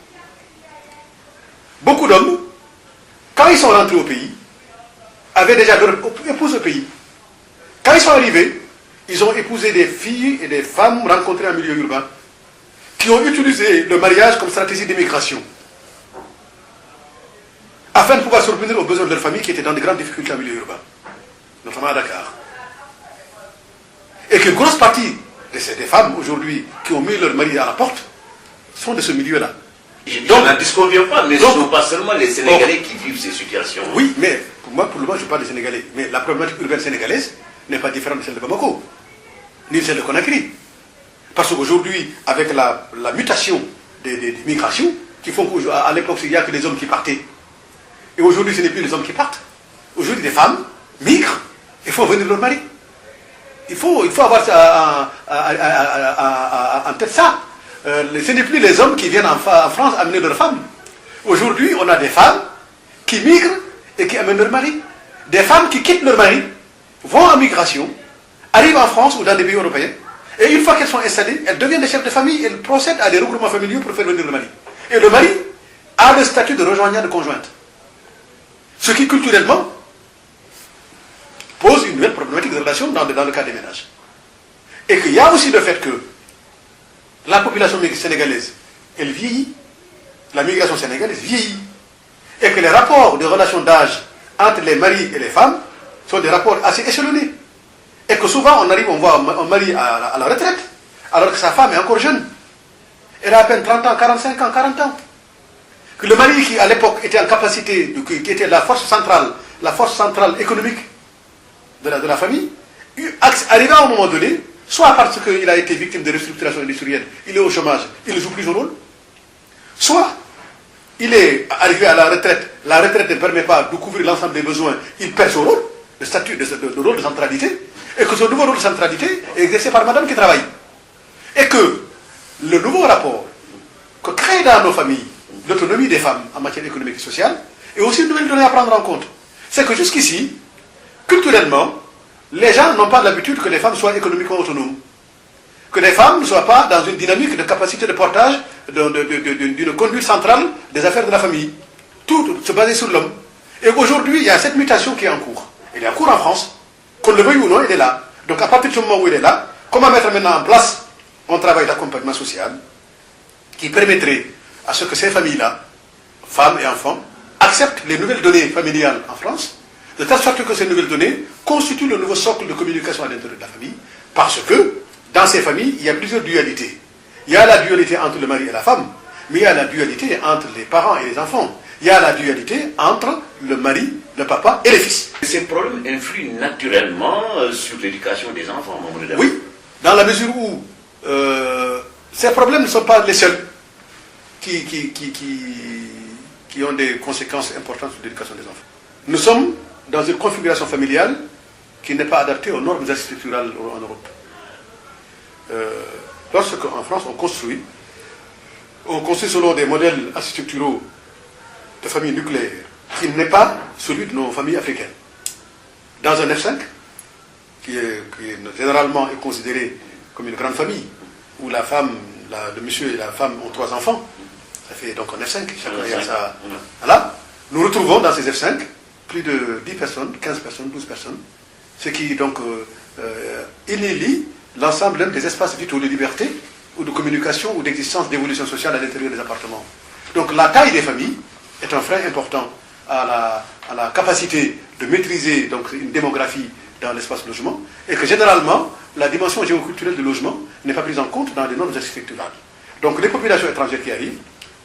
Beaucoup d'hommes, quand ils sont rentrés au pays, avaient déjà leur épouse au pays. Quand ils sont arrivés, ils ont épousé des filles et des femmes rencontrées en milieu urbain qui ont utilisé le mariage comme stratégie d'immigration afin de pouvoir survenir aux besoins de leur famille qui étaient dans de grandes difficultés en milieu urbain, notamment à Dakar. Et qu'une grosse partie de ces femmes aujourd'hui qui ont mis leur mari à la porte sont de ce milieu-là. Donc, je n'en disconviens pas, mais ce ne sont pas seulement les Sénégalais qui vivent ces situations. Oui, mais pour le moment, je parle des Sénégalais. Mais la problématique urbaine sénégalaise n'est pas différente de celle de Bamako, ni de celle de Conakry. Parce qu'aujourd'hui, avec la mutation des migrations, qui font qu'à l'époque, il n'y a que les hommes qui partaient. Et aujourd'hui, ce n'est plus les hommes qui partent. Aujourd'hui, les femmes migrent et font venir leur mari. Il faut avoir ça en tête ça. Ce n'est plus les hommes qui viennent en France amener leurs femmes. Aujourd'hui, on a des femmes qui migrent et qui amènent leur mari. Des femmes qui quittent leur mari, vont en migration, arrivent en France ou dans des pays européens, et une fois qu'elles sont installées, elles deviennent des chefs de famille et elles procèdent à des regroupements familiaux pour faire venir le mari. Et le mari a le statut de rejoignant de conjointe. Ce qui, culturellement, pose une nouvelle problématique de relation dans le cas des ménages. Et qu'il y a aussi le fait que la population sénégalaise, elle vieillit, la migration sénégalaise vieillit, et que les rapports de relation d'âge entre les maris et les femmes sont des rapports assez échelonnés. Et que souvent, on voit un mari à la retraite, alors que sa femme est encore jeune. Elle a à peine 30 ans, 45 ans, 40 ans. Que le mari qui, à l'époque, était en capacité, qui était la force centrale économique de la famille, arrivé à un moment donné, soit parce qu'il a été victime de restructuration industrielle, il est au chômage, il ne joue plus son rôle, soit il est arrivé à la retraite ne permet pas de couvrir l'ensemble des besoins, il perd son rôle, le statut de rôle de centralité, et que ce nouveau rôle de centralité est exercé par madame qui travaille. Et que le nouveau rapport que crée dans nos familles l'autonomie des femmes en matière économique et sociale est aussi une nouvelle donnée à prendre en compte. C'est que jusqu'ici, culturellement, les gens n'ont pas l'habitude que les femmes soient économiquement autonomes. Que les femmes ne soient pas dans une dynamique de capacité de portage d'une conduite centrale des affaires de la famille. Tout se basait sur l'homme. Et aujourd'hui, il y a cette mutation qui est en cours. Elle est en cours en France. Qu'on le veuille ou non, elle est là. Donc à partir du moment où elle est là, comment mettre maintenant en place un travail d'accompagnement social qui permettrait à ce que ces familles-là, femmes et enfants, acceptent les nouvelles données familiales en France, de telle sorte que ces nouvelles données constituent le nouveau socle de communication à l'intérieur de la famille, parce que dans ces familles, il y a plusieurs dualités. Il y a la dualité entre le mari et la femme, mais il y a la dualité entre les parents et les enfants. Il y a la dualité entre le mari, le papa et les fils. Ces problèmes influent naturellement sur l'éducation des enfants. Oui, dans la mesure où ces problèmes ne sont pas les seuls qui ont des conséquences importantes sur l'éducation des enfants. Nous sommes dans une configuration familiale qui n'est pas adaptée aux normes architecturales en Europe. Lorsque en France on construit selon des modèles architecturaux de famille nucléaire qui n'est pas celui de nos familles africaines. Dans un F5, qui généralement est considéré comme une grande famille, où la femme, le monsieur et la femme ont 3 enfants, ça fait donc un F5, chacun a ça. Voilà. Nous retrouvons dans ces F5 plus de 10 personnes, 15 personnes, 12 personnes, ce qui donc élit l'ensemble des espaces vitaux de liberté, ou de communication, ou d'existence, d'évolution sociale à l'intérieur des appartements. Donc la taille des familles est un frein important à la capacité de maîtriser donc, une démographie dans l'espace logement, et que généralement, la dimension géoculturelle du logement n'est pas prise en compte dans les normes architecturales. Donc les populations étrangères qui arrivent,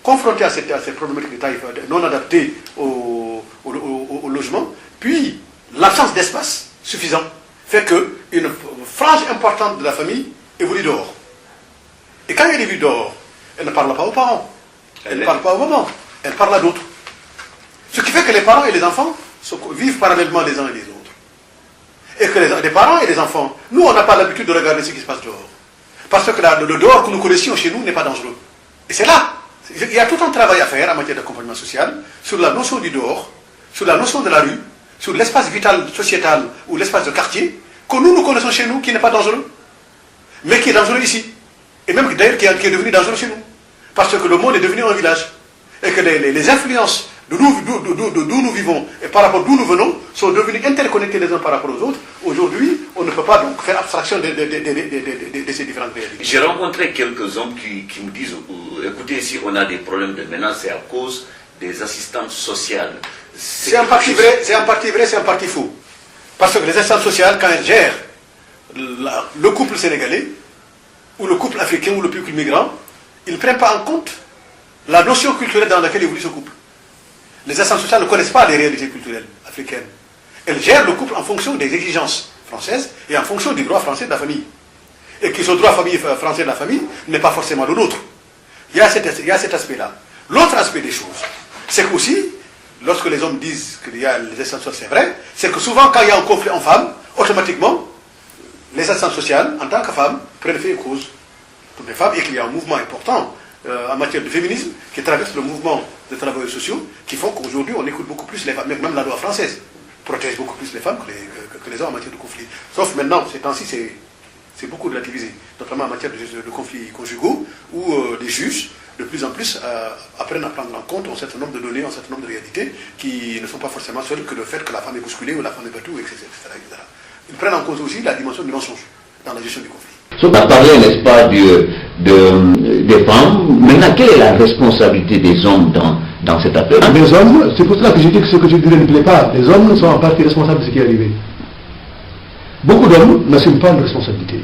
confrontées à cette problématique de taille non adaptée au logement, puis l'absence d'espace suffisant fait qu'une frange importante de la famille évolue dehors. Et quand elle évolue dehors, elle ne parle pas aux parents, elle ne parle pas aux mamans, elle parle à d'autres. Ce qui fait que les parents et les enfants vivent parallèlement les uns et les autres. Et que les parents et les enfants, nous on n'a pas l'habitude de regarder ce qui se passe dehors. Parce que le dehors que nous connaissions chez nous n'est pas dangereux. Et c'est là, il y a tout un travail à faire en matière d'accompagnement social, sur la notion du dehors, sur la notion de la rue, sur l'espace vital sociétal ou l'espace de quartier, que nous connaissons chez nous, qui n'est pas dangereux, mais qui est dangereux ici. Et même d'ailleurs qui est devenu dangereux chez nous. Parce que le monde est devenu un village. Et que les influences d'où nous vivons et par rapport d'où nous venons sont devenues interconnectées les uns par rapport aux autres. Aujourd'hui, on ne peut pas donc faire abstraction de ces différentes réalités. J'ai rencontré quelques hommes qui me disent, écoutez, si on a des problèmes de menaces, c'est à cause des assistantes sociales. C'est en partie vrai, c'est en partie vrai, c'est en partie faux. Parce que les assistantes sociales, quand elles gèrent le couple sénégalais, ou le couple africain, ou le couple migrant, ils ne prennent pas en compte la notion culturelle dans laquelle évolue ce couple. Les assistantes sociales ne connaissent pas les réalités culturelles africaines. Elles gèrent le couple en fonction des exigences françaises et en fonction du droit français de la famille. Et que ce droit français de la famille n'est pas forcément le nôtre. Il y a cet aspect-là. L'autre aspect des choses, c'est qu'aussi, lorsque les hommes disent qu'il y a les assistantes sociales, c'est vrai, c'est que souvent quand il y a un conflit en femme, automatiquement, les assistantes sociales, en tant que femmes, prennent fait cause pour les femmes et qu'il y a un mouvement important en matière de féminisme qui traverse le mouvement des travailleurs sociaux qui font qu'aujourd'hui on écoute beaucoup plus les femmes. Même la loi française protège beaucoup plus les femmes que les hommes en matière de conflit. Sauf maintenant, ces temps-ci, c'est beaucoup relativisé, notamment en matière de conflits conjugaux où les juges, de plus en plus, apprennent à prendre en compte un certain nombre de données, un certain nombre de réalités qui ne sont pas forcément seules que le fait que la femme est bousculée ou la femme est battue, etc. etc. Ils prennent en compte aussi la dimension du mensonge dans la gestion du conflit. On a parlé, n'est-ce pas, des femmes. Maintenant, quelle est la responsabilité des hommes dans cette affaire? Les hommes, c'est pour cela que je dis que ce que je dirais ne plaît pas. Les hommes sont en partie responsables de ce qui est arrivé. Beaucoup d'hommes n'assument pas de responsabilité.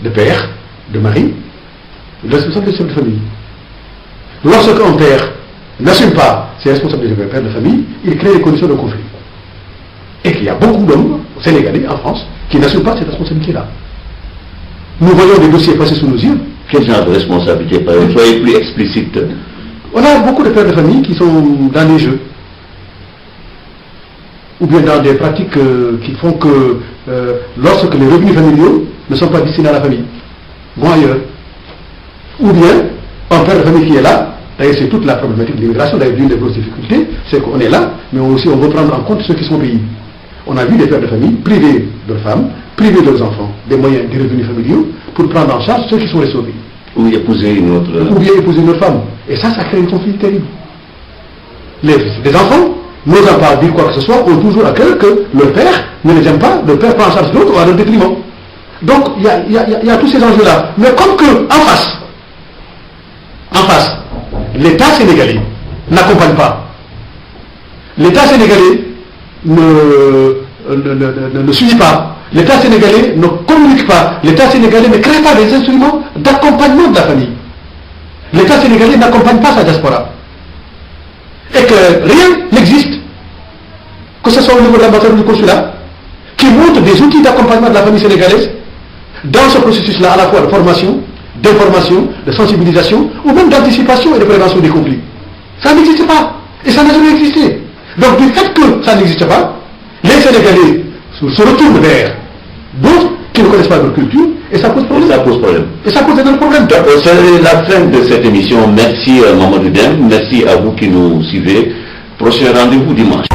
De père, de mari, de responsable de chef de famille. Lorsqu'un père n'assume pas ses responsabilités de père de famille, il crée les conditions de conflit. Et qu'il y a beaucoup d'hommes, sénégalais, en France, qui n'assument pas cette responsabilité-là. Nous voyons des dossiers passer sous nos yeux. Quel genre de responsabilité, par exemple? Soyez plus explicite. On a beaucoup de pères de famille qui sont dans les jeux. Ou bien dans des pratiques qui font que lorsque les revenus familiaux ne sont pas destinés à la famille, vont ailleurs. Ou bien, un père de famille qui est là, d'ailleurs c'est toute la problématique de l'immigration, d'ailleurs l'une des grosses difficultés, c'est qu'on est là, mais aussi on veut prendre en compte ceux qui sont au pays. On a vu des pères de famille privés de leurs femmes, privés de leurs enfants, des moyens, des revenus familiaux, pour prendre en charge ceux qui sont restés au pays. Ou épouser une autre... Ou bien épouser une autre femme. Et ça crée un conflit terrible. Les enfants, n'osant pas dire quoi que ce soit, ont toujours à cœur que leur père ne les aime pas, leur père prend en charge l'autre à leur détriment. Donc il y a tous ces enjeux-là. Mais comme que, en face, l'État sénégalais n'accompagne pas. L'État sénégalais ne suit pas. L'État sénégalais ne communique pas. L'État sénégalais ne crée pas des instruments d'accompagnement de la famille. L'État sénégalais n'accompagne pas sa diaspora. Et que rien n'existe, que ce soit au niveau de l'ambassade ou du consulat, qui montre des outils d'accompagnement de la famille sénégalaise dans ce processus-là, à la fois de formation, d'information, de sensibilisation, ou même d'anticipation et de prévention des conflits. Ça n'existe pas. Et ça n'a jamais existé. Donc du fait que ça n'existe pas, les Sénégalais se retournent vers d'autres qui ne connaissent pas leur culture, et ça pose problème. Et ça pose un problème. C'est la fin de cette émission. Merci Mamadou Dème, merci à vous qui nous suivez. Prochain rendez-vous dimanche.